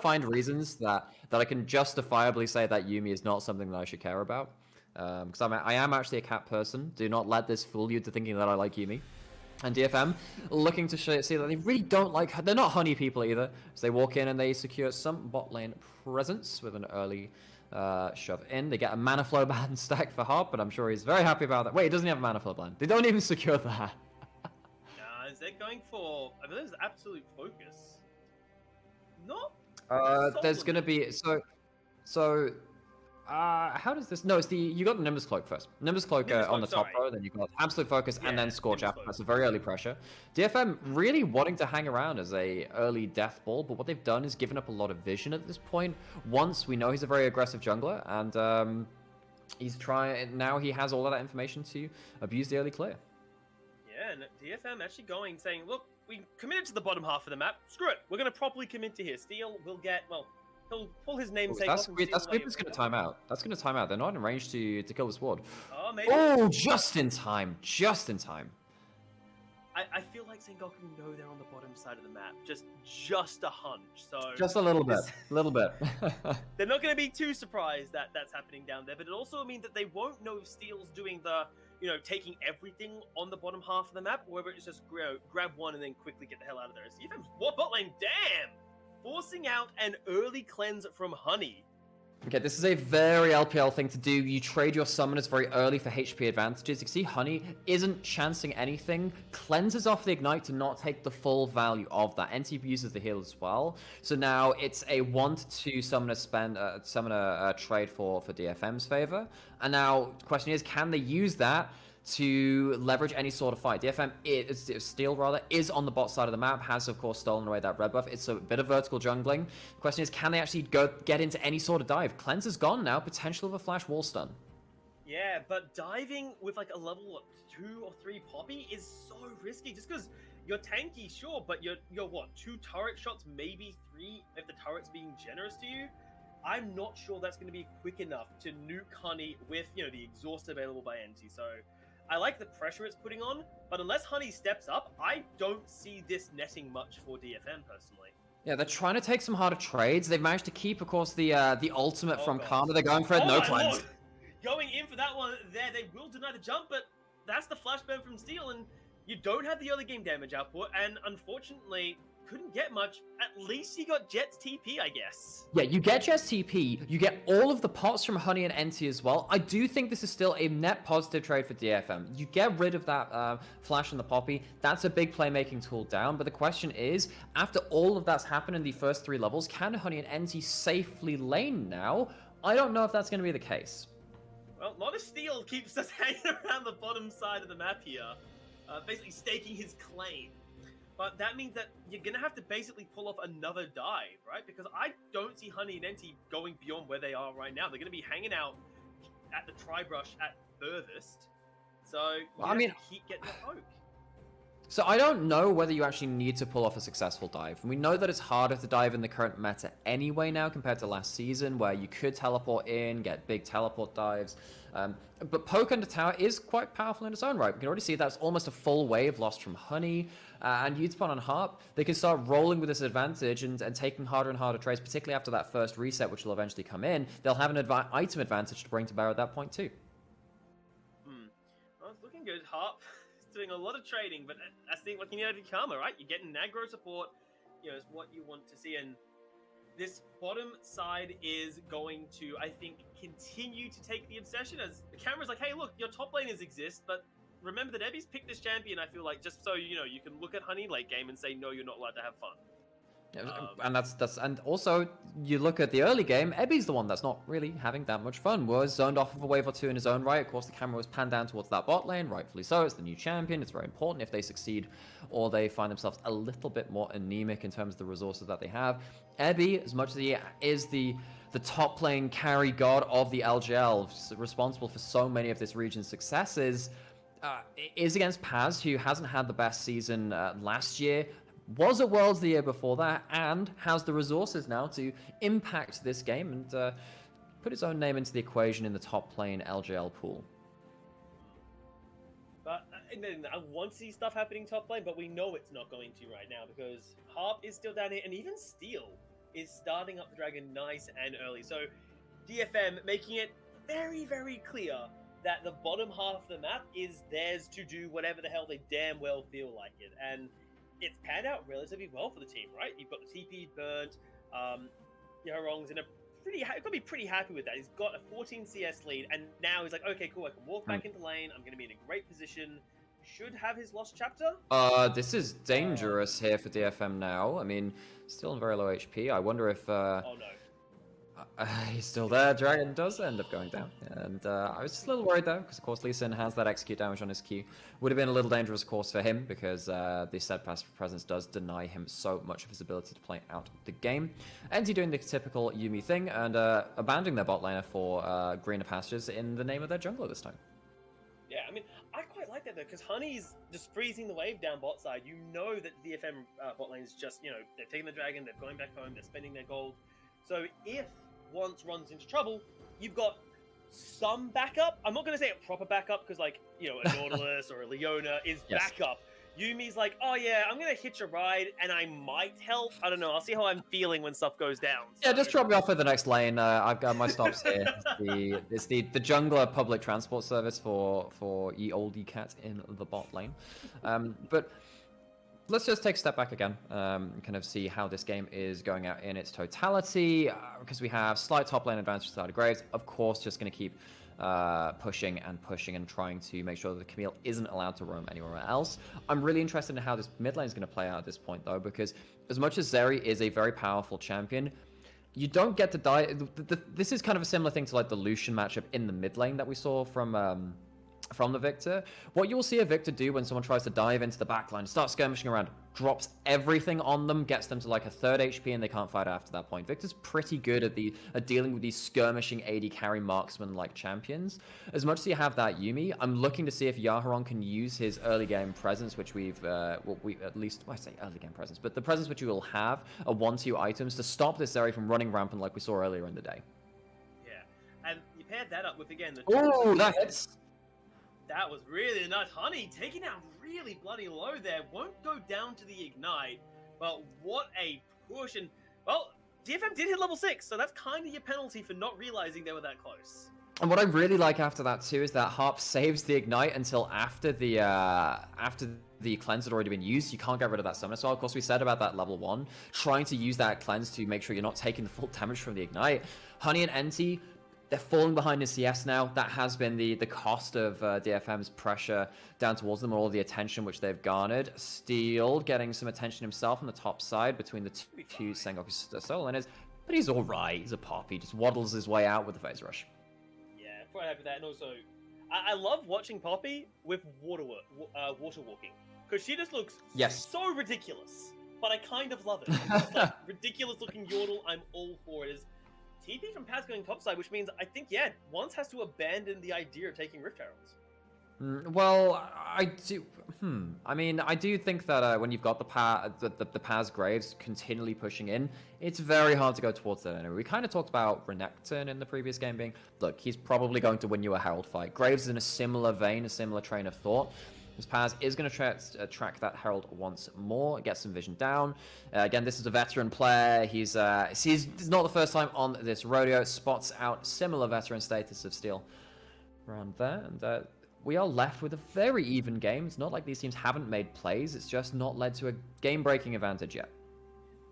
find reasons that I can justifiably say that Yumi is not something that I should care about. Because I am actually a cat person. Do not let this fool you into thinking that I like Yumi. And DFM looking to see that they really don't like. They're not honey people either. So they walk in and they secure some bot lane presence with an early shove in. They get a mana flow ban stack for Hop, but I'm sure he's very happy about that. Wait, he doesn't have a mana flow ban. They don't even secure that. Is that going for? I believe it's absolute focus. Not. There's gonna be so. How does this? No, it's you got the Nimbus Cloak first. Nimbus Cloak on the top row, then you got Absolute Focus, and then Scorch after. That's a very early pressure. DFM really wanting to hang around as a early death ball, but what they've done is given up a lot of vision at this point. Once we know he's a very aggressive jungler, and he's trying now. He has all of that information to abuse the early clear. Yeah, and DFM actually saying, look, we committed to the bottom half of the map. Screw it, we're going to properly commit to here. Steel will get he'll pull his namesake off. That sweep is going to time out. That's going to time out. They're not in range to kill this ward. Oh, maybe. Oh, just in time. Just in time. I feel like Sengoku know they're on the bottom side of the map. Just a hunch. So just a little bit. A little bit. They're not going to be too surprised that that's happening down there, but it also means that they won't know if Steel's doing the, taking everything on the bottom half of the map, or whether it's just grab one and then quickly get the hell out of there. So DFM's bot lane, damn! Forcing out an early cleanse from Honey. Okay, this is a very LPL thing to do. You trade your summoners very early for HP advantages. You can see Honey isn't chancing anything. Cleanses off the Ignite to not take the full value of that. NTP uses the heal as well. So now it's a 1-2 summoner trade for DFM's favor. And now the question is, can they use that to leverage any sort of fight? DFM, Steel rather, is on the bot side of the map, has of course stolen away that red buff. It's a bit of vertical jungling. The question is, can they actually get into any sort of dive? Cleanse is gone now, potential of a flash wall stun. Yeah, but diving with like a level 2 or 3 poppy is so risky, just because you're tanky, sure, but you're what, 2 turret shots, maybe 3 if the turret's being generous to you? I'm not sure that's going to be quick enough to nuke Honey with, the exhaust available by NT, so I like the pressure it's putting on, but unless Honey steps up, I don't see this netting much for DFM personally. Yeah, they're trying to take some harder trades. They've managed to keep, of course, the ultimate from Karma. They're going for it, no cleanse. Lord. Going in for that one there, they will deny the jump, but that's the flash burn from Steel, and you don't have the early game damage output, and unfortunately, couldn't get much. At least you got Jet's TP, I guess. Yeah, you get Jet's TP, you get all of the pots from Honey and NT as well. I do think this is still a net positive trade for DFM. You get rid of that flash and the poppy. That's a big playmaking tool down, but the question is, after all of that's happened in the first 3 levels, can Honey and NT safely lane now? I don't know if that's going to be the case. Well, not if Steel keeps us hanging around the bottom side of the map here, basically staking his claim. But that means that you're going to have to basically pull off another dive, right? Because I don't see Honey and NT going beyond where they are right now. They're going to be hanging out at the Tri-Brush at furthest. So, keep getting the poke. So I don't know whether you actually need to pull off a successful dive. And we know that it's harder to dive in the current meta anyway now compared to last season, where you could teleport in, get big teleport dives. But poke under tower is quite powerful in its own right. We can already see that's almost a full wave lost from Honey. And Youthspot on Harp, they can start rolling with this advantage and taking harder and harder trades, particularly after that first reset, which will eventually come in. They'll have an item advantage to bring to bear at that point too. Well, it's looking good. Harp doing a lot of trading, but I think like you need to Karma, right? You're getting aggro support, is what you want to see, and this bottom side is going to, I think, continue to take the obsession as the camera's like, hey, look, your top laners exist, but remember that Ebby's picked this champion, I feel like, just so you can look at Honey late game and say, no, you're not allowed to have fun. And also you look at the early game, Ebby's the one that's not really having that much fun. Was zoned off of a wave or 2 in his own right. Of course, the camera was panned down towards that bot lane, rightfully so. It's the new champion. It's very important if they succeed or they find themselves a little bit more anemic in terms of the resources that they have. Ebby, as much as he is the top lane carry god of the LJL, responsible for so many of this region's successes, is against Paz, who hasn't had the best season last year. Was at Worlds the year before that, and has the resources now to impact this game and put his own name into the equation in the top lane LJL pool. But I want to see stuff happening top lane, but we know it's not going to right now because Harp is still down here, and even Steel. is starting up the dragon nice and early. So DFM making it very, very clear that the bottom half of the map is theirs to do whatever the hell they damn well feel like it. And it's panned out relatively well for the team, right? You've got the TP burnt. Yarong's in a got to be pretty happy with that. He's got a 14 CS lead, and now he's like, okay, cool, I can walk back into lane. I'm going to be in a great position. Should have his lost chapter. This is dangerous here for DFM now. I mean, still in very low HP. I wonder if Oh no. he's still there. Dragon does end up going down. And I was just a little worried though, because of course Lee Sin has that execute damage on his Q. Would have been a little dangerous, of course, for him, because the steadfast presence does deny him so much of his ability to play out the game. NT doing the typical Yuumi thing and abandoning their bot laner for greener pastures in the name of their jungler this time. Yeah, I mean, I quite like that though, because Honey's just freezing the wave down bot side. You know that the DFM bot lane is just, you know, they're taking the dragon, they're going back home, they're spending their gold. So if once runs into trouble, you've got some backup. I'm not going to say a proper backup because, like, you know, a Nautilus or a Leona is backup. Yumi's like, oh yeah, I'm going to hitch a ride and I might help. I don't know. I'll see how I'm feeling when stuff goes down. So. Yeah, just drop me off at the next lane. I've got my stops here. It's the jungler public transport service for ye oldie cat in the bot lane. But let's just take a step back again, and kind of see how this game is going out in its totality, because we have slight top lane advantage side of Graves. Of course, just going to keep pushing and trying to make sure that the Camille isn't allowed to roam anywhere else. I'm really interested in how this mid lane is going to play out at this point, though, because as much as Zeri is a very powerful champion, you don't get to die. This is kind of a similar thing to like the Lucian matchup in the mid lane that we saw from the Victor. What you will see a Victor do when someone tries to dive into the backline, start skirmishing around, drops everything on them, gets them to like a 3rd HP, and they can't fight after that point. Victor's pretty good at dealing with these skirmishing AD carry marksman like champions. As much as you have that Yuumi, I'm looking to see if Yaharon can use his early game presence, which we at least, I say early game presence, but the presence which we will have, a 1-2 items to stop this area from running rampant like we saw earlier in the day. Yeah, and you paired that up with, again, the... Oh, that hits! That was really nice. Honey taking out really bloody low there. Won't go down to the ignite, but what a push. And, well, DFM did hit level 6, so that's kind of your penalty for not realizing they were that close. And what I really like after that too is that Harp saves the ignite until after the cleanse had already been used. You can't get rid of that summon. So of course we said about that level 1, trying to use that cleanse to make sure you're not taking the full damage from the ignite. Honey and NT, they're falling behind in CS now. That has been the cost of DFM's pressure down towards them, all the attention which they've garnered. Steel getting some attention himself on the top side between the two Sengoku solo laners, but he's all right. He's a pop. He just waddles his way out with the phase rush. Yeah, quite happy with that. And also, I love watching Poppy with water walking, because she just looks so ridiculous. But I kind of love it. It's like ridiculous looking Yordle. I'm all for it. TP from Paz going topside, which means I think, Once has to abandon the idea of taking Rift Heralds. Well, I do. I mean, I do think that when you've got the Paz Graves continually pushing in, it's very hard to go towards that enemy. We kind of talked about Renekton in the previous game being, look, he's probably going to win you a Herald fight. Graves is in a similar vein, a similar train of thought. Paz is going to track that Herald once more, get some vision down. Again, this is a veteran player. He's not the first time on this rodeo. Spots out similar veteran status of Steel around there. And we are left with a very even game. It's not like these teams haven't made plays. It's just not led to a game-breaking advantage yet.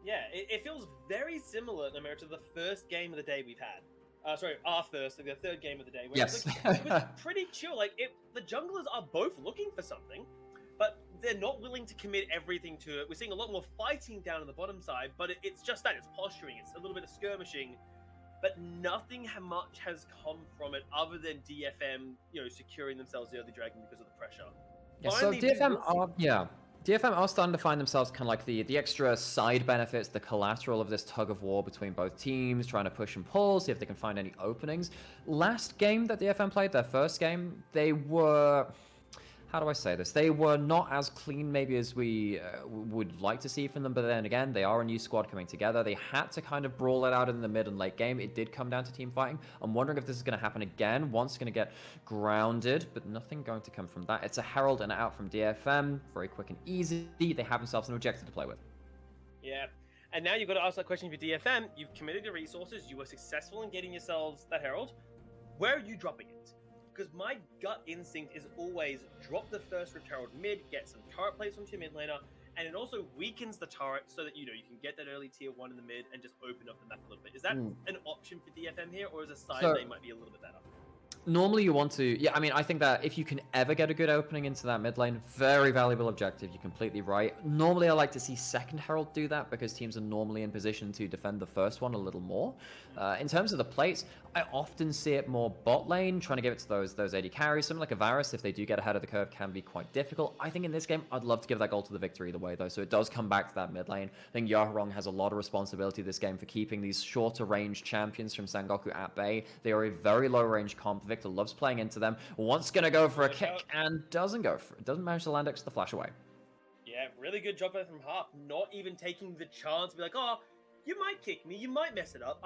Yeah, it feels very similar, Namir, to the first game of the day we've had. Our first, the 3rd game of the day. Where yes. It was pretty chill. Like, the junglers are both looking for something, but they're not willing to commit everything to it. We're seeing a lot more fighting down on the bottom side, but it's just that. It's posturing. It's a little bit of skirmishing, but nothing much has come from it other than DFM, securing themselves the early dragon because of the pressure. Yeah, so DFM are starting to find themselves kind of like the extra side benefits, the collateral of this tug of war between both teams, trying to push and pull, see if they can find any openings. Last game that DFM played, their first game, they were... How do I say this? They were not as clean maybe as we would like to see from them, but then again, they are a new squad coming together. They had to kind of brawl it out in the mid and late game. It did come down to team fighting. I'm wondering if this is going to happen again. One's going to get grounded, but nothing going to come from that. It's a Herald and out from DFM. Very quick and easy. They have themselves an objective to play with. Yeah. And now you've got to ask that question for DFM. You've committed your resources. You were successful in getting yourselves that Herald. Where are you dropping it? Because my gut instinct is always drop the first Rift Herald mid, get some turret plates from your mid laner, and it also weakens the turret so that, you know, you can get that early tier 1 in the mid and just open up the map a little bit. Is that an option for DFM here, or is a side lane might be a little bit better? Normally you want to, yeah, I mean, I think that if you can ever get a good opening into that mid lane, very valuable objective, you're completely right. Normally I like to see second Herald do that because teams are normally in position to defend the first one a little more. In terms of the plates, I often see it more bot lane, trying to give it to those AD carries. Something like a Varus, if they do get ahead of the curve, can be quite difficult. I think in this game, I'd love to give that goal to the victory either way, though, so it does come back to that mid lane. I think Yaharong has a lot of responsibility this game for keeping these shorter range champions from Sengoku at bay. They are a very low range comp. Victor loves playing into them. Wants gonna go for a kick and doesn't go for it. Doesn't manage to land X the flash away. Yeah, really good job from Harp. Not even taking the chance to be like, oh, you might kick me, you might mess it up.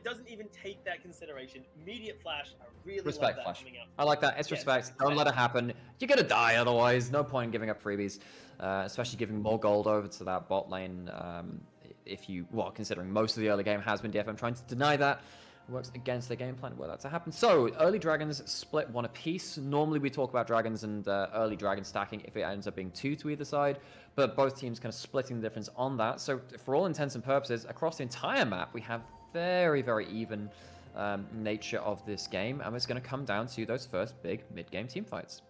Doesn't even take that consideration. Immediate flash. I really respect love that flash. coming out. I like that. It's respect. Don't let it happen. You're gonna die otherwise. No point in giving up freebies, especially giving more gold over to that bot lane. If you, well, considering most of the early game has been DFM trying to deny that. Works against their game plan were that to happen. So, early dragons split one apiece. Normally we talk about dragons and early dragon stacking if it ends up being 2 to either side, but both teams kind of splitting the difference on that. So, for all intents and purposes, across the entire map, we have very, very even nature of this game, and it's going to come down to those first big mid-game team fights.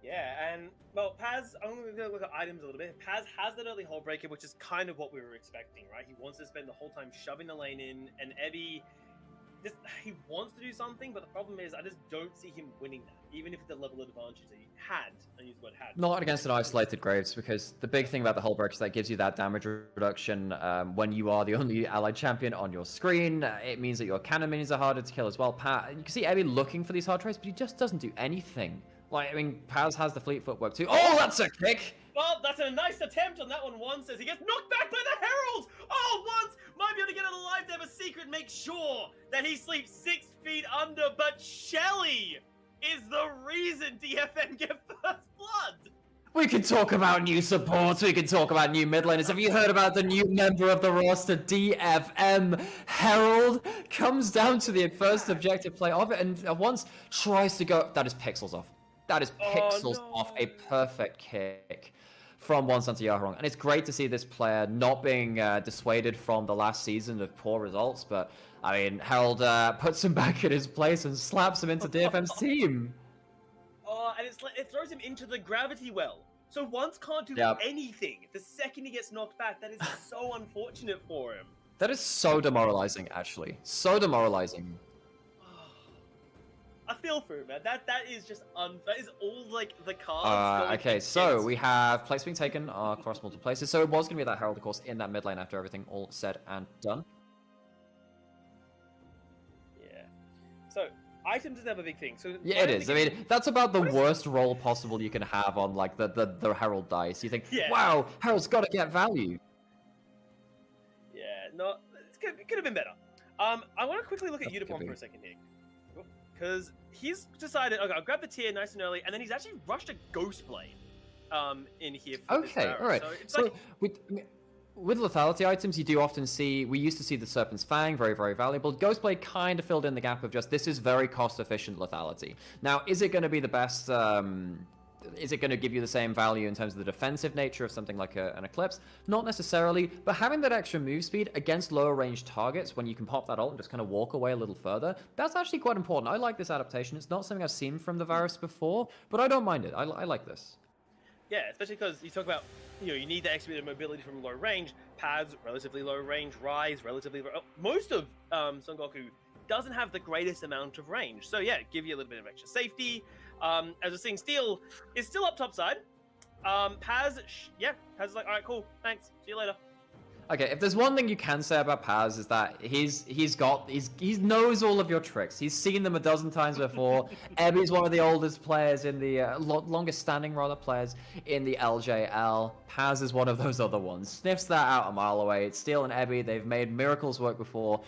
Yeah, and, well, Paz, I'm going to look at items a little bit. Paz has that early hull breaker, which is kind of what we were expecting, right? He wants to spend the whole time shoving the lane in, and Ebby... he wants to do something, but the problem is I just don't see him winning that, even if it's a level advantage that he had. I use the word had. Not against an isolated Graves, because the big thing about the hull break is that it gives you that damage reduction when you are the only allied champion on your screen. It means that your cannon minions are harder to kill as well. You can see Ebby looking for these hard trades, but he just doesn't do anything. Like, I mean, Paz has the fleet footwork too. Oh, that's a kick! Well, that's a nice attempt on that one. One says he gets knocked back by the Herald! Oh, once! Might be able to get it alive to have a secret. Make sure that he sleeps 6 feet under, but Shelly is the reason DFM get first blood! We can talk about new supports, we can talk about new mid laners. Have you heard about the new member of the roster, DFM? Herald comes down to the first objective play of it, and once tries to go... That is pixels off. That is pixels off a perfect kick from once onto Yaharong. And it's great to see this player not being dissuaded from the last season of poor results, but, I mean, Herald puts him back in his place and slaps him into DFM's team. Oh, and it throws him into the gravity well. So once can't do anything. The second he gets knocked back, that is so unfortunate for him. That is so demoralizing, actually. So demoralizing. I feel for him, man. That is just that is all like the cards. Okay, so we have plates being taken across multiple places. So it was going to be that Herald, of course, in that mid lane after everything all said and done. Yeah. So items is never a big thing. So yeah, it is. I mean, that's about the worst roll possible you can have on like the Herald dice. You think, wow, Herald's got to get value. Yeah, no, it could have been better. I want to quickly look at Unipom for a second here. Because he's decided, okay, I'll grab the tier nice and early, and then he's actually rushed a Ghost Blade in here for this all right. So with lethality items, you do often see, we used to see the Serpent's Fang, very, very valuable. Ghost Blade kind of filled in the gap of just, this is very cost-efficient lethality. Now, is it going to be the best... is it going to give you the same value in terms of the defensive nature of something like an Eclipse? Not necessarily, but having that extra move speed against lower range targets when you can pop that ult and just kind of walk away a little further, that's actually quite important. I like this adaptation. It's not something I've seen from the Varus before, but I don't mind it. I like this. Yeah, especially because you talk about, you need the extra bit of mobility from low range. Pads, relatively low range. Rise, relatively low. Most of Sengoku doesn't have the greatest amount of range. So yeah, give you a little bit of extra safety. As we're seeing, Steel is still up top side. Paz is like, all right, cool, thanks, see you later. Okay, if there's one thing you can say about Paz is that he knows all of your tricks. He's seen them a dozen times before. Ebby's one of the oldest players in the longest standing players in the LJL. Paz is one of those other ones. Sniffs that out a mile away. It's Steel and Ebby. They've made miracles work before.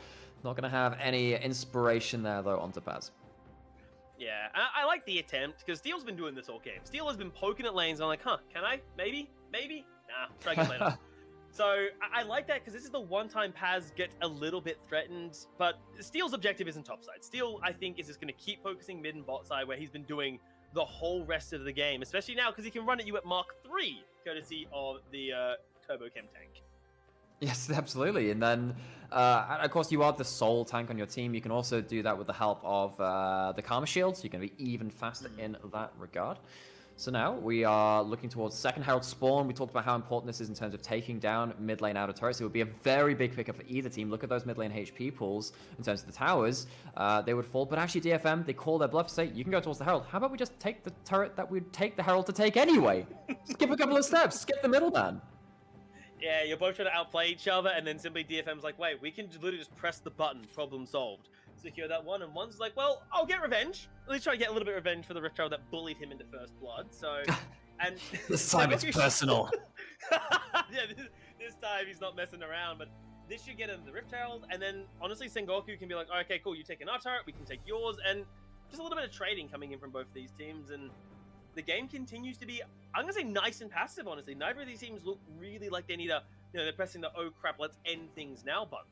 Not gonna have any inspiration there though onto Paz. Yeah, I like the attempt, because Steel's been doing this all game. Steel has been poking at lanes, and I'm like, can I? Maybe? Nah, try again later. So I like that because this is the one time Paz gets a little bit threatened, but Steel's objective isn't topside. Steel, I think, is just going to keep focusing mid and bot side where he's been doing the whole rest of the game, especially now because he can run at you at Mark 3, courtesy of the Turbo Chem tank. Yes, absolutely. And then, of course, you are the sole tank on your team. You can also do that with the help of the Karma Shield, so you can be even faster in that regard. So now we are looking towards second Herald spawn. We talked about how important this is in terms of taking down mid lane outer turrets. It would be a very big pickup for either team. Look at those mid lane HP pools in terms of the towers. They would fall. But actually, DFM, they call their bluff to say, you can go towards the Herald. How about we just take the turret that we'd take the Herald to take anyway? Skip a couple of steps. Skip the middleman. Yeah, you're both trying to outplay each other, and then simply DFM's like, wait, we can literally just press the button. Problem solved. Secure that one, and one's like, well, I'll get revenge. At least try to get a little bit of revenge for the Rift Herald that bullied him into first blood. So, and this time it's personal. Yeah, this time he's not messing around, but this should get him the Rift Herald, and then honestly, Sengoku can be like, okay, cool, you take an our turret, we can take yours, and just a little bit of trading coming in from both of these teams, and the game continues to be, I'm gonna say, nice and passive. Honestly, neither of these teams look really like they need a, they're pressing the oh crap, let's end things now button.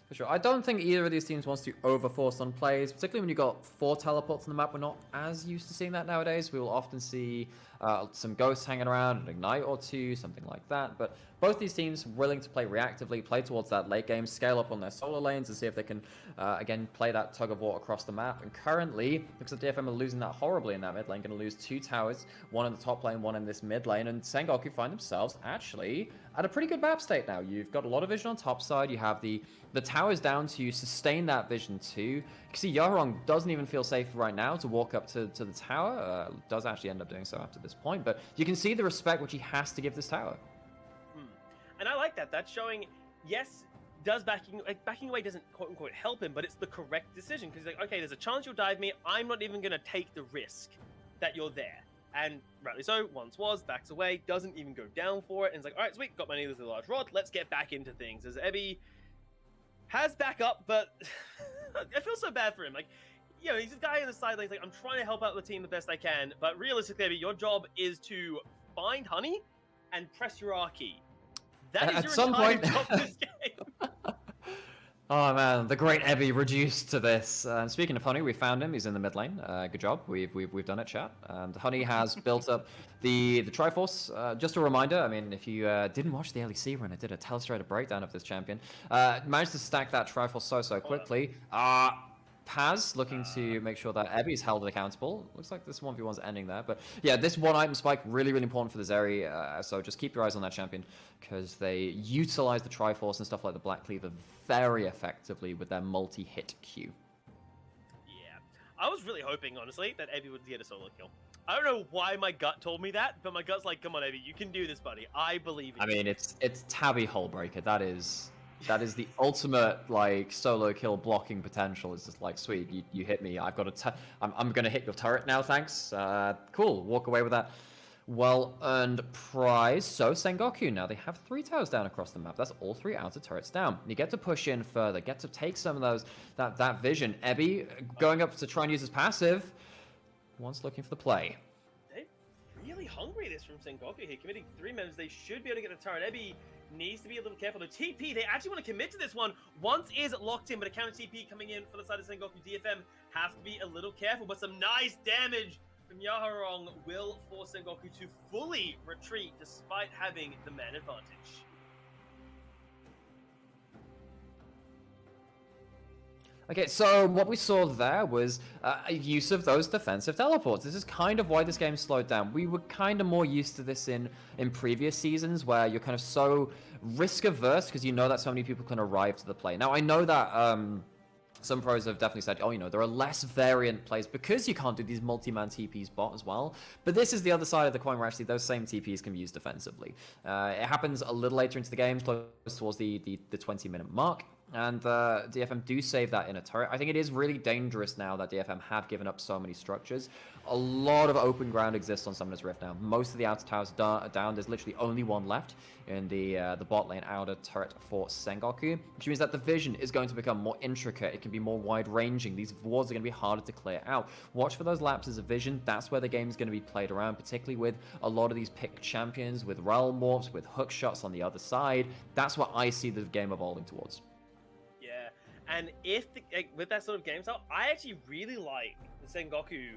For sure. I don't think either of these teams wants to overforce on plays, particularly when you've got 4 teleports on the map. We're not as used to seeing that nowadays. We will often see some ghosts hanging around, an ignite or 2, something like that. But both these teams willing to play reactively, play towards that late game, scale up on their solo lanes and see if they can, again, play that tug of war across the map. And currently, looks like DFM are losing that horribly in that mid lane. Going to lose 2 towers, one in the top lane, one in this mid lane. And Sengoku find themselves actually at a pretty good map state now. You've got a lot of vision on top side. You have the towers down to sustain that vision too. You can see Yoharong doesn't even feel safe right now to walk up to the tower. Does actually end up doing so after this point. But you can see the respect which he has to give this tower. And I like that. That's showing, yes, does backing away doesn't quote unquote help him, but it's the correct decision because he's like, okay, there's a chance you'll dive me. I'm not even gonna take the risk that you're there. And rightly so, once was, backs away, doesn't even go down for it, and it's like, all right, sweet, got my needles with a large rod, let's get back into things. As Ebby has backup, but I feel so bad for him. Like, you know, he's this guy in the side lane, like, I'm trying to help out the team the best I can, but realistically, Ebby, your job is to find honey and press your R key. That is At your some entire point... job in this game. Oh man, the great Ebby reduced to this. And speaking of Honey, we found him. He's in the mid lane. Good job. We've done it, chat. And Honey has built up the Triforce. Just a reminder. I mean, if you didn't watch the LEC run, I did a Telestrator breakdown of this champion. Managed to stack that Triforce so quickly. Paz looking to make sure that Ebby's held accountable. Looks like this 1v1's ending there. But yeah, this one item spike, really important for this area. So just keep your eyes on that champion because they utilize the Triforce and stuff like the Black Cleaver very effectively with their multi-hit Q. Yeah. I was really hoping, honestly, that Ebby would get a solo kill. I don't know why my gut told me that, but my gut's like, come on, Ebby, you can do this, buddy. I believe in you. I mean, it's Tabby Hullbreaker. That is the ultimate like solo kill blocking potential. It's just like, sweet, you hit me. I've got I'm gonna hit your turret now. Thanks. Cool. Walk away with that well-earned prize. So Sengoku now they have 3 towers down across the map. That's all 3 outer turrets down. You get to push in further. Get to take some of those that vision. Ebby going up to try and use his passive. Once looking for the play. They're really hungry this from Sengoku here. Committing 3 minutes. They should be able to get a turret. Ebby needs to be a little careful. The TP, they actually want to commit to this one. Once is locked in, but a counter TP coming in for the side of Sengoku. DFM have to be a little careful, but some nice damage from Yoharong will force Sengoku to fully retreat despite having the man advantage. Okay, so what we saw there was a use of those defensive teleports. This is kind of why this game slowed down. We were kind of more used to this in previous seasons where you're kind of so risk averse because you know that so many people can arrive to the play. Now, I know that some pros have definitely said, oh, you know, there are less variant plays because you can't do these multi-man TPs bot as well. But this is the other side of the coin where actually those same TPs can be used defensively. It happens a little later into the game, close towards the 20-minute mark. and DFM do save that inner turret. I think it is really dangerous now that DFM have given up so many structures. A lot of open ground exists on Summoner's Rift now. Most of the outer towers are down. There's literally only one left in the bot lane outer turret for Sengoku, which means that the vision is going to become more intricate. It can be more wide-ranging. These wards are going to be harder to clear out. Watch for those lapses of vision. That's where the game is going to be played around, particularly with a lot of these picked champions, with realm warps, with hook shots on the other side. That's what I see the game evolving towards. Yeah, and with that sort of game style, I actually really like the Sengoku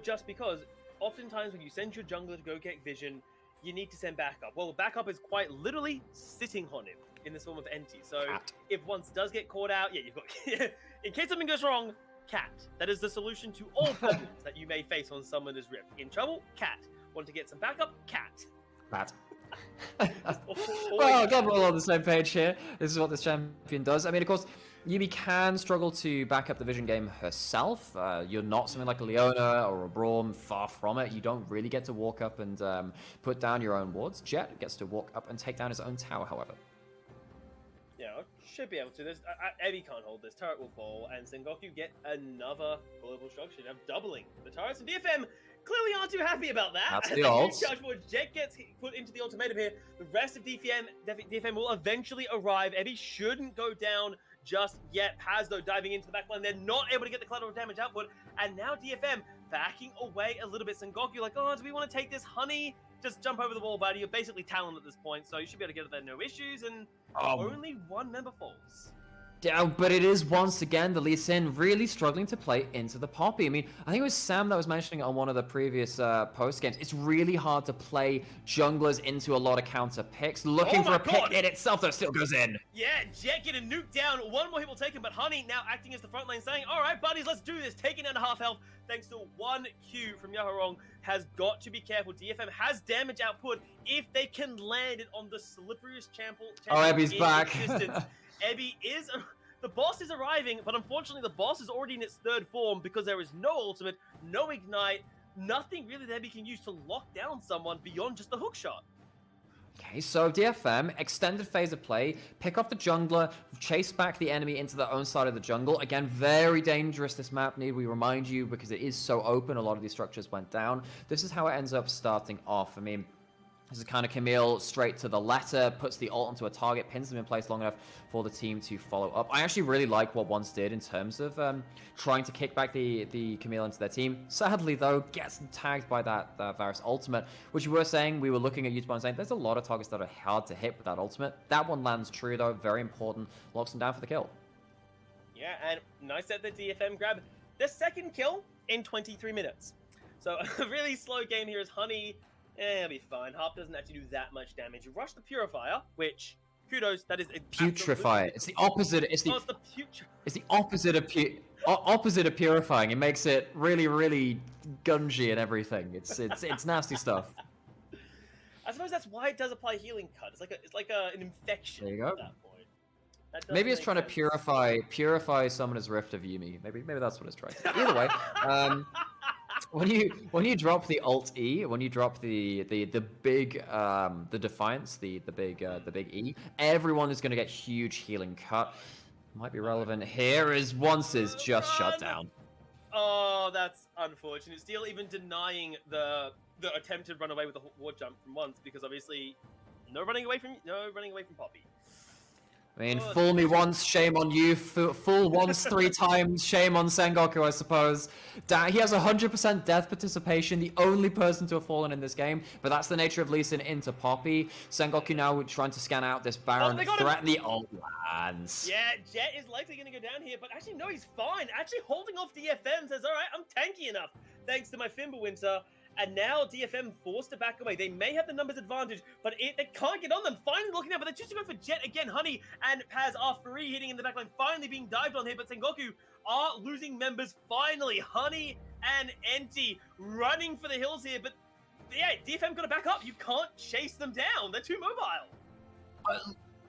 just because oftentimes when you send your jungler to go get vision, you need to send backup. Well, backup is quite literally sitting on him in this form of Enti. So if once does get caught out, yeah, you've got in case something goes wrong, cat. That is the solution to all problems that you may face on Summoner's Rift. In trouble, cat. Want to get some backup, cat. Cat. Well, glad we're all on the same page here. This is what this champion does. I mean, of course, Yubi can struggle to back up the vision game herself. You're not something like a Leona or a Braum, far from it. You don't really get to walk up and put down your own wards. Jet gets to walk up and take down his own tower, however. Yeah, should be able to. Ebi can't hold this. Turret will fall, and Sengoku get another global structure. Now doubling the turrets, and DFM clearly aren't too happy about that. That's the odds. Jet gets put into the ultimatum here. The rest of DFM will eventually arrive. Ebi shouldn't go down just yet. Paz, though, diving into the backline. They're not able to get the collateral damage output. And now DFM backing away a little bit. Sengoku like, oh, do we want to take this, honey? Just jump over the wall, buddy. You're basically Talon at this point, so you should be able to get it there, no issues. And only one member falls. Yeah, but it is once again the Lee Sin really struggling to play into the Poppy. I mean, I think it was Sam that was mentioning it on one of the previous post games. It's really hard to play junglers into a lot of counter picks. Looking for a pick in itself that still goes in. Yeah, Jet getting nuked down. One more people taken, but Honey now acting as the front lane, saying, "All right, buddies, let's do this." Taking down to half health thanks to one Q from Yahorong. Has got to be careful. DFM has damage output if they can land it on the slipperiest champion. Oh, Ebi's back. Ebi is... The boss is arriving, but unfortunately the boss is already in its third form because there is no ultimate, no ignite, nothing really that Ebi can use to lock down someone beyond just the hook shot. Okay, so DFM, extended phase of play, pick off the jungler, chase back the enemy into their own side of the jungle. Again, very dangerous this map, need we remind you, because it is so open, a lot of these structures went down. This is how it ends up starting off. I mean, this is kind of Camille straight to the letter, puts the ult onto a target, pins them in place long enough for the team to follow up. I actually really like what Once did in terms of trying to kick back the Camille into their team. Sadly, though, gets tagged by that Varus ultimate, which we were saying, we were looking at YouTube and saying, there's a lot of targets that are hard to hit with that ultimate. That one lands true, though, very important, locks them down for the kill. Yeah, and nice that the DFM grab the second kill in 23 minutes. So a really slow game here as Honey... it'll be fine. Harp doesn't actually do that much damage. You rush the Purifier, which, kudos, that is... Putrefy. It's the opposite. It's the opposite of purifying. It makes it really, really gungy and everything. It's nasty stuff. I suppose that's why it does apply healing cut. It's like an infection there you go. At that point. Maybe it's trying to purify Summoner's Rift of Yuumi. Maybe that's what it's trying to do. Either way, when you drop the Alt E, when you drop the big the Defiance, the big E, everyone is going to get huge healing cut. Might be relevant here as Once is just shut down. Oh, that's unfortunate. Steel even denying the attempted run away with the ward jump from Once, because obviously no running away from Poppy. I mean, fool me once, shame on you. Fool once 3 times, shame on Sengoku, I suppose. He has 100% death participation, the only person to have fallen in this game, but that's the nature of Lee Sin into Poppy. Sengoku now trying to scan out this Baron, threaten the ult lands. Yeah, Jet is likely going to go down here, but actually, no, he's fine. Actually holding off DFM, says, all right, I'm tanky enough, thanks to my Fimbulwinter. And now DFM forced to back away. They may have the numbers advantage, but they can't get on them. Finally looking down, but they're just going for Jet again. Honey and Paz are free, hitting in the backline, finally being dived on here, but Sengoku are losing members finally. Honey and Enti running for the hills here, but yeah, DFM got to back up. You can't chase them down. They're too mobile.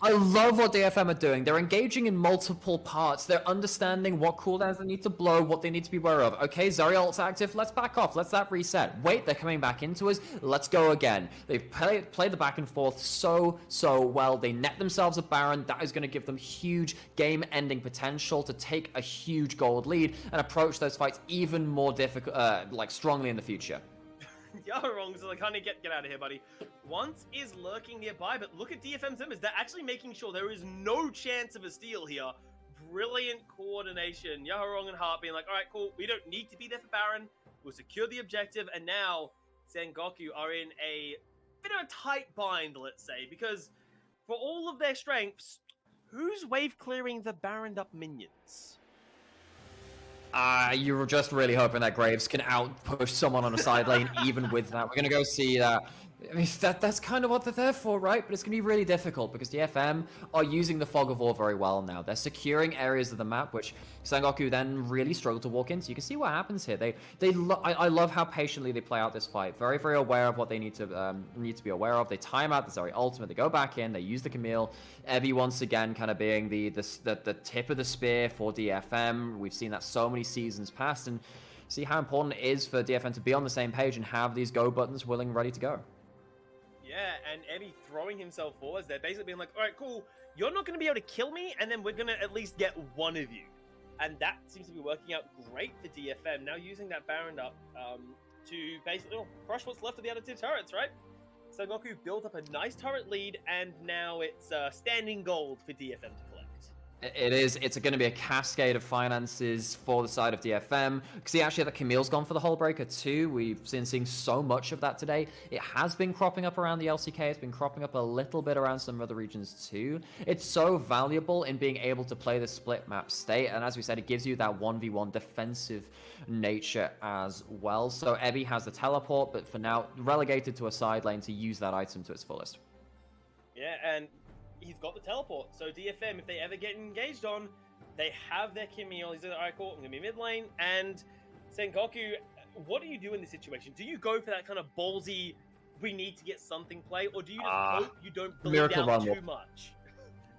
I love what DFM are doing. They're engaging in multiple parts. They're understanding what cooldowns they need to blow, what they need to be aware of. Okay, Zerial's active. Let's back off. Let's that reset. Wait, they're coming back into us. Let's go again. They've played the back and forth so well. They net themselves a Baron. That is going to give them huge game-ending potential to take a huge gold lead and approach those fights even more difficult, like strongly in the future. You're wrong, so like, honey, get out of here, buddy. Once is lurking nearby, but look at DFM's members. They're actually making sure there is no chance of a steal here. Brilliant coordination. Yaharong and Hart being like, all right, cool. We don't need to be there for Baron. We'll secure the objective, and now Sengoku are in a bit of a tight bind, let's say, because for all of their strengths, who's wave clearing the Baroned up minions? You were just really hoping that Graves can out-push someone on a side lane, even with that. We're going to go see that. I mean, that's kind of what they're there for, right? But it's going to be really difficult because the FM are using the Fog of War very well now. They're securing areas of the map, which Sengoku then really struggled to walk into. You can see what happens here. I love how patiently they play out this fight. Very, very aware of what they need to be aware of. They time out the Zeri ultimate. They go back in. They use the Camille. Evie once again kind of being the tip of the spear for DFM. We've seen that so many seasons past, and see how important it is for DFM to be on the same page and have these go buttons willing and ready to go. Yeah, and Eddie throwing himself forwards. They're basically being like, all right, cool. You're not going to be able to kill me, and then we're going to at least get one of you. And that seems to be working out great for DFM. Now using that Baron up to basically crush what's left of the other two turrets, right? Sengoku built up a nice turret lead, and now it's standing gold for DFM to collect. It is. It's going to be a cascade of finances for the side of DFM. See, actually, that Camille's gone for the Hull Breaker too. We've been seeing so much of that today. It has been cropping up around the LCK. It's been cropping up a little bit around some other regions too. It's so valuable in being able to play the split map state. And as we said, it gives you that 1v1 defensive nature as well. So Ebby has the teleport, but for now, relegated to a side lane to use that item to its fullest. Yeah, and he's got the teleport, so DFM, if they ever get engaged on, they have their Camille. He's like, all right, cool, I'm going to be mid lane. And Sengoku, what do you do in this situation? Do you go for that kind of ballsy, we need to get something play, or do you just hope you don't bleed out too much?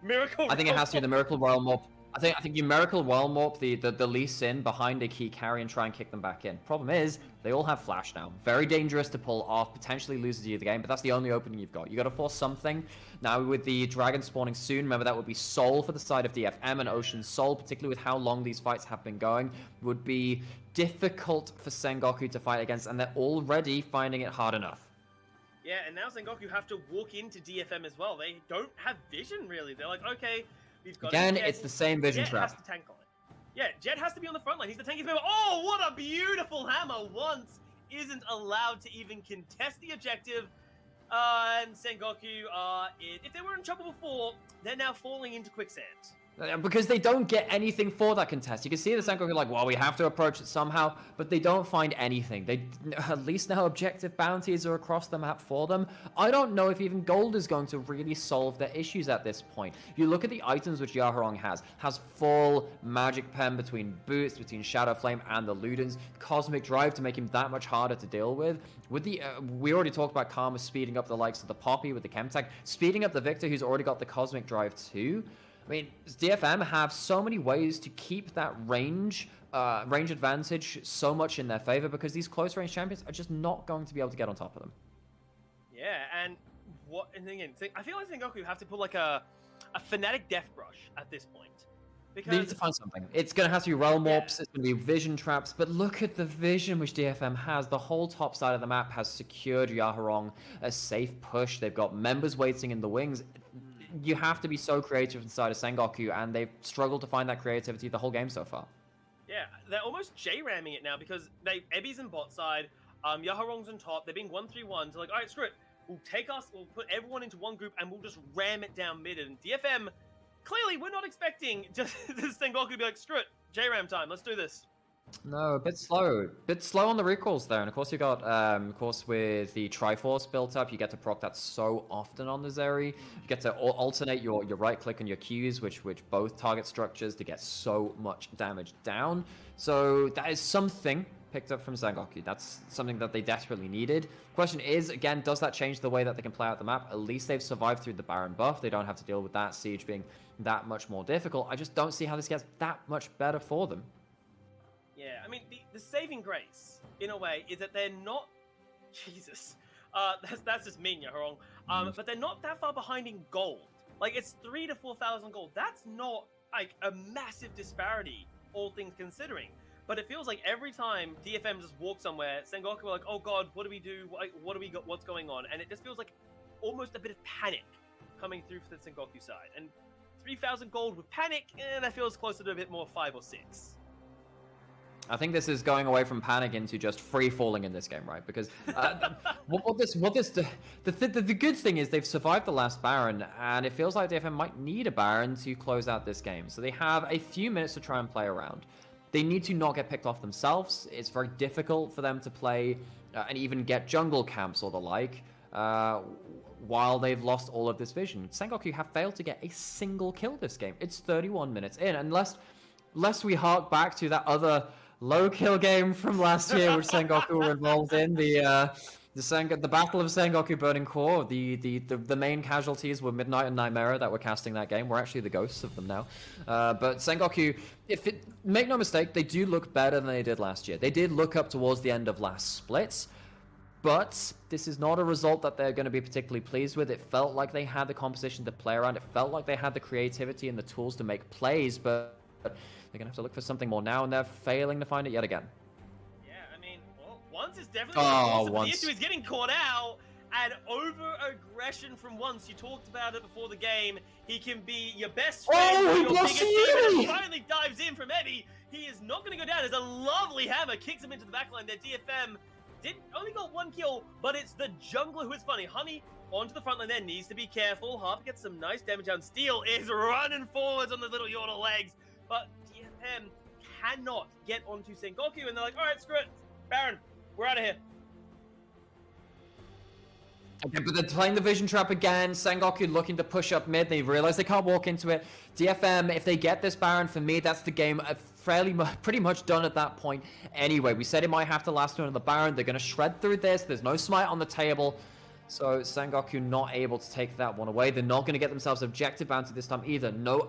Miracle I think it has to be the Miracle Royal Morp. I think you Miracle Royal Morp the Lee Sin behind a key carry and try and kick them back in. Problem is, they all have flash now. Very dangerous to pull off, potentially loses you the game, but that's the only opening you've got. You got to force something. Now with the Dragon spawning soon, remember that would be Soul for the side of DFM, and Ocean Soul, particularly with how long these fights have been going, would be difficult for Sengoku to fight against, and they're already finding it hard enough. Yeah, and now Sengoku have to walk into DFM as well. They don't have vision, really. They're like, okay, we've got again, it's the same vision Jet trap. has to tank on it. Yeah, Jet has to be on the front line. He's the tankiest member. Oh, what a beautiful hammer! Once isn't allowed to even contest the objective. And Sengoku, if they were in trouble before, they're now falling into quicksand. Because they don't get anything for that contest. You can see the Sengoku like, well, we have to approach it somehow, but they don't find anything. They at least now objective bounties are across the map for them. I don't know if even gold is going to really solve their issues at this point. You look at the items which Yaharong has full magic pen between boots, between Shadow Flame and the Ludens, Cosmic Drive to make him that much harder to deal with. With the we already talked about Karma speeding up the likes of the Poppy with the Chemtech, speeding up the Victor who's already got the Cosmic Drive too. I mean, DFM have so many ways to keep that range advantage so much in their favor because these close range champions are just not going to be able to get on top of them. Yeah, and again, I feel like Sengoku have to put like a Fnatic Death Brush at this point. Because they need to find something. It's going to have to be Realm Warps, it's going to be Vision Traps, but look at the vision which DFM has. The whole top side of the map has secured Yaharong a safe push. They've got members waiting in the wings. You have to be so creative inside of Sengoku, and they've struggled to find that creativity the whole game so far. Yeah, they're almost J-ramming it now because Ebby's in bot side, Yaharong's on top, they're being 1-3-1, so like, all right, screw it. We'll put everyone into one group and we'll just ram it down mid. And DFM, clearly we're not expecting just this Sengoku to be like, screw it, J-ram time, let's do this. No, a bit slow on the recalls there, and of course you got, of course with the Triforce built up, you get to proc that so often on the Zeri. You get to alternate your right click and your Qs, which both target structures to get so much damage down. So that is something picked up from Sengoku. That's something that they desperately needed. Question is, again, does that change the way that they can play out the map? At least they've survived through the Baron buff. They don't have to deal with that siege being that much more difficult. I just don't see how this gets that much better for them. Yeah, I mean, the saving grace, in a way, is that they're not... Jesus. That's just mean, you're wrong. But they're not that far behind in gold. Like, it's 3,000 to 4,000 gold. That's not, like, a massive disparity, all things considering. But it feels like every time DFM just walks somewhere, Sengoku are like, oh god, what do we do? What do we got? What's going on? And it just feels like almost a bit of panic coming through for the Sengoku side. And 3,000 gold with panic, that feels closer to a bit more 5 or 6. I think this is going away from panic into just free falling in this game, right? Because the good thing is they've survived the last Baron, and it feels like DFM might need a Baron to close out this game. So they have a few minutes to try and play around. They need to not get picked off themselves. It's very difficult for them to play and even get jungle camps or the like while they've lost all of this vision. Sengoku have failed to get a single kill this game. It's 31 minutes in, unless we hark back to that other low kill game from last year, which Sengoku were involved in, the Battle of Sengoku Burning Core. The main casualties were Midnight and Nightmare that were casting that game. We're actually the ghosts of them now. But Sengoku, make no mistake, they do look better than they did last year. They did look up towards the end of last split, but this is not a result that they're going to be particularly pleased with. It felt like they had the composition to play around. It felt like they had the creativity and the tools to make plays, but they're going to have to look for something more now, and they're failing to find it yet again. Yeah, I mean, well, Once is definitely the issue is getting caught out, and over-aggression from Once. You talked about it before the game. He can be your best friend, your biggest demon, and finally dives in from Eddie. He is not going to go down. There's a lovely hammer, kicks him into the backline. Their DFM only got 1 kill, but it's the jungler who is funny. Honey onto the front line there, needs to be careful. Harper gets some nice damage down. Steel is running forwards on the little Yordle legs, but DFM cannot get onto Sengoku, and they're like, all right, screw it. Baron, we're out of here. Okay, but they're playing the vision trap again. Sengoku looking to push up mid. They realize they can't walk into it. DFM, if they get this Baron, for me, that's the game pretty much done at that point. Anyway, we said it might have to last another Baron. They're going to shred through this. There's no smite on the table. So Sengoku not able to take that one away. They're not going to get themselves objective bounty this time either. No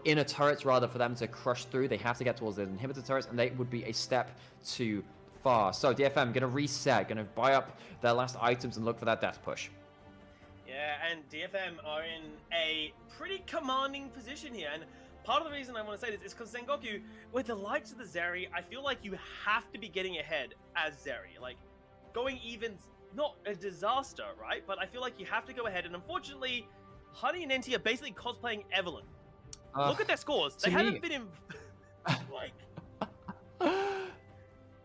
inner turrets, rather, for them to crush through. They have to get towards the inhibitor turrets, and they would be a step too far. So DFM going to reset, going to buy up their last items and look for that death push. Yeah, and DFM are in a pretty commanding position here, and part of the reason I want to say this is because Sengoku, with the likes of the Zeri, I feel like you have to be getting ahead as Zeri. Like, going even, not a disaster, right? But I feel like you have to go ahead, and unfortunately, Honey and NT are basically cosplaying Evelyn. Look at their scores. They haven't been in... like...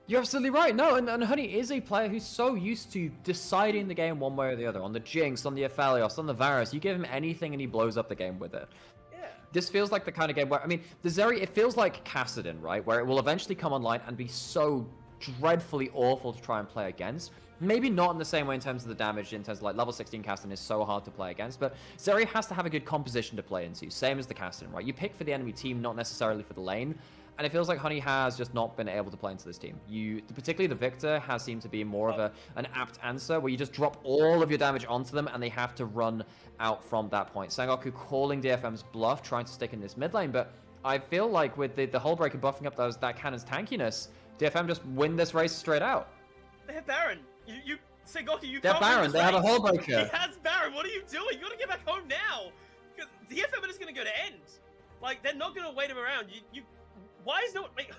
You're absolutely right. No, and Honey is a player who's so used to deciding the game one way or the other. On the Jinx, on the Aphelios, on the Varus, you give him anything and he blows up the game with it. Yeah. This feels like the kind of game where, I mean, the Zeri, it feels like Kassadin, right? Where it will eventually come online and be so dreadfully awful to try and play against. Maybe not in the same way in terms of the damage, in terms of like level 16 Kassadin is so hard to play against, but Zeri has to have a good composition to play into, same as the Kassadin, right? You pick for the enemy team, not necessarily for the lane. And it feels like Honey has just not been able to play into this team. Particularly the Victor has seemed to be more of an apt answer, where you just drop all of your damage onto them and they have to run out from that point. Sengoku calling DFM's bluff, trying to stick in this mid lane, but I feel like with the Hull Breaker buffing up that cannon's tankiness, DFM just win this race straight out. They have Baron. Sengoku, you They're can't Baron. They have a Hull Breaker. He has Baron. What are you doing? You gotta get back home now. Because DFM are just gonna go to end. Like, they're not gonna wait him around. Why is no... Like,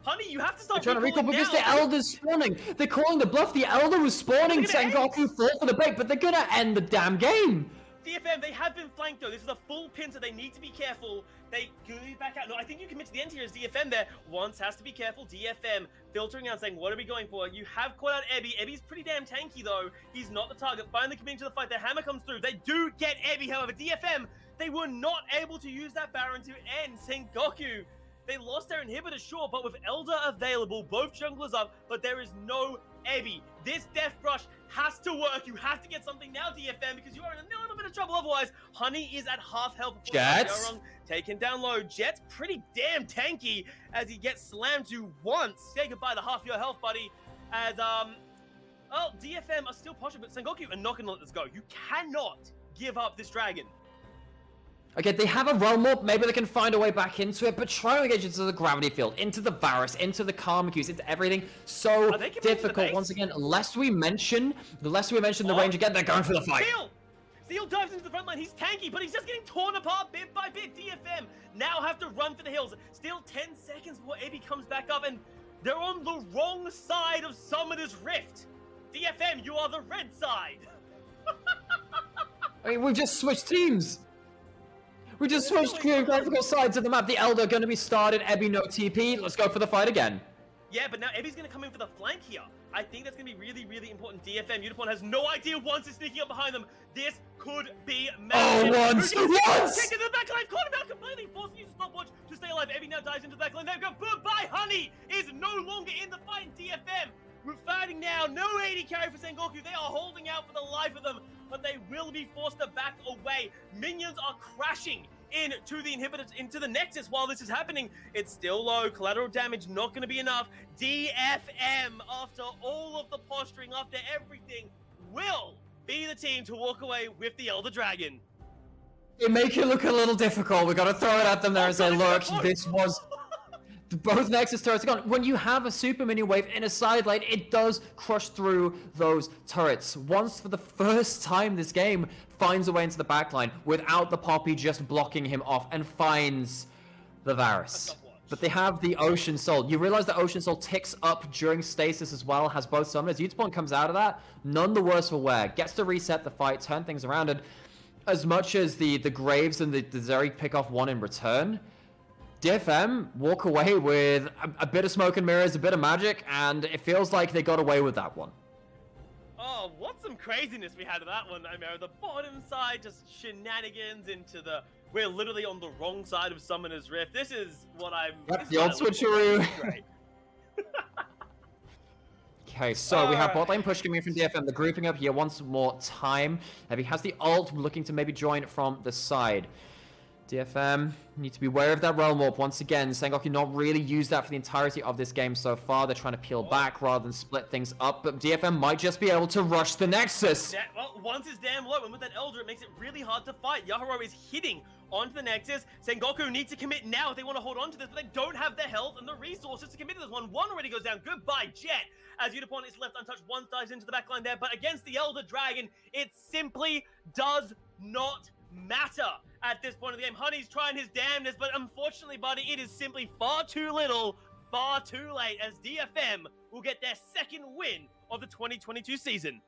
Honey, you have to start trying to recall because the Elder's spawning. They're calling the bluff. The Elder was spawning. Sengoku fought for the bait, but they're gonna end the damn game. DFM, they have been flanked though. This is a full pincer. They need to be careful. They go back out. No, I think you commit to the end here as DFM there. Once has to be careful. DFM filtering out, saying, what are we going for? You have caught out Ebby. Ebby's pretty damn tanky though. He's not the target. Finally committing to the fight. The hammer comes through. They do get Ebby, however. DFM, they were not able to use that Baron to end Sengoku. They lost their inhibitor, sure, but with Elder available, both junglers up, but there is no Ebby, this Death Brush has to work. You have to get something now, DFM, because you are in a little bit of trouble otherwise. Honey is at half health. Jets taken down low. Jet's pretty damn tanky as he gets slammed to once. Say goodbye to half your health, buddy. As, oh, DFM are still pushing, but Sengoku are not going to let this go. You cannot give up this dragon. Okay, they have a realm warp, maybe they can find a way back into it, but trying to engage into the gravity field, into the Varus, into the Karmakus, into everything, so difficult. Once again, lest we mention the range again, they're going for the fight. Steel dives into the front line, he's tanky, but he's just getting torn apart bit by bit. DFM now have to run for the hills. Still 10 seconds before Ebby comes back up, and they're on the wrong side of Summoner's Rift. DFM, you are the red side. I mean, we've just switched teams. We just switched geographical sides of the map. The Elder going to be started. Ebby no TP. Let's go for the fight again. Yeah, but now Ebby's going to come in for the flank here. I think that's going to be really, really important. DFM, Unicorn has no idea once is sneaking up behind them. This could be massive. Oh, once! Taking the back line, caught him out completely, forcing you to stopwatch to stay alive. Ebby now dives into the back line. There we go. Goodbye, Honey is no longer in the fight. DFM, we're fighting now. No AD carry for Sengoku. They are holding out for the life of them, but they will be forced to back away. Minions are crashing into the inhibitors, into the Nexus while this is happening. It's still low. Collateral damage not going to be enough. DFM, after all of the posturing, after everything, will be the team to walk away with the Elder Dragon. They make it look a little difficult. We got to throw it at them there and say, look, this was... Both Nexus turrets are gone. When you have a super mini wave in a side lane, it does crush through those turrets. Once for the first time this game finds a way into the backline without the Poppy just blocking him off and finds the Varus. But they have the Ocean Soul. You realize the Ocean Soul ticks up during stasis as well, has both summoners. Utapon comes out of that, none the worse for wear. Gets to reset the fight, turn things around, and as much as the Graves and the Zeri pick off one in return, DFM walk away with a bit of smoke and mirrors, a bit of magic, and it feels like they got away with that one. Oh, what some craziness we had of that one, Nightmare. The bottom side, just shenanigans into the... We're literally on the wrong side of Summoner's Rift. This is what I'm... Yep, the old switcheroo. Okay, so we have bot lane push coming in from DFM. They're grouping up here once more time. He has the ult, looking to maybe join from the side. DFM need to be aware of that realm warp. Once again, Sengoku not really used that for the entirety of this game so far. They're trying to peel back rather than split things up, but DFM might just be able to rush the Nexus. Well, once it's damn low, and with that Elder, it makes it really hard to fight. Yahoo is hitting onto the Nexus. Sengoku needs to commit now if they want to hold on to this, but they don't have the health and the resources to commit to this one. One already goes down. Goodbye, Jet. As Utapon is left untouched, one dives into the backline there, but against the Elder Dragon, it simply does not matter at this point of the game. Honey's trying his damnness, but unfortunately, buddy, it is simply far too little, far too late, as DFM will get their second win of the 2022 season.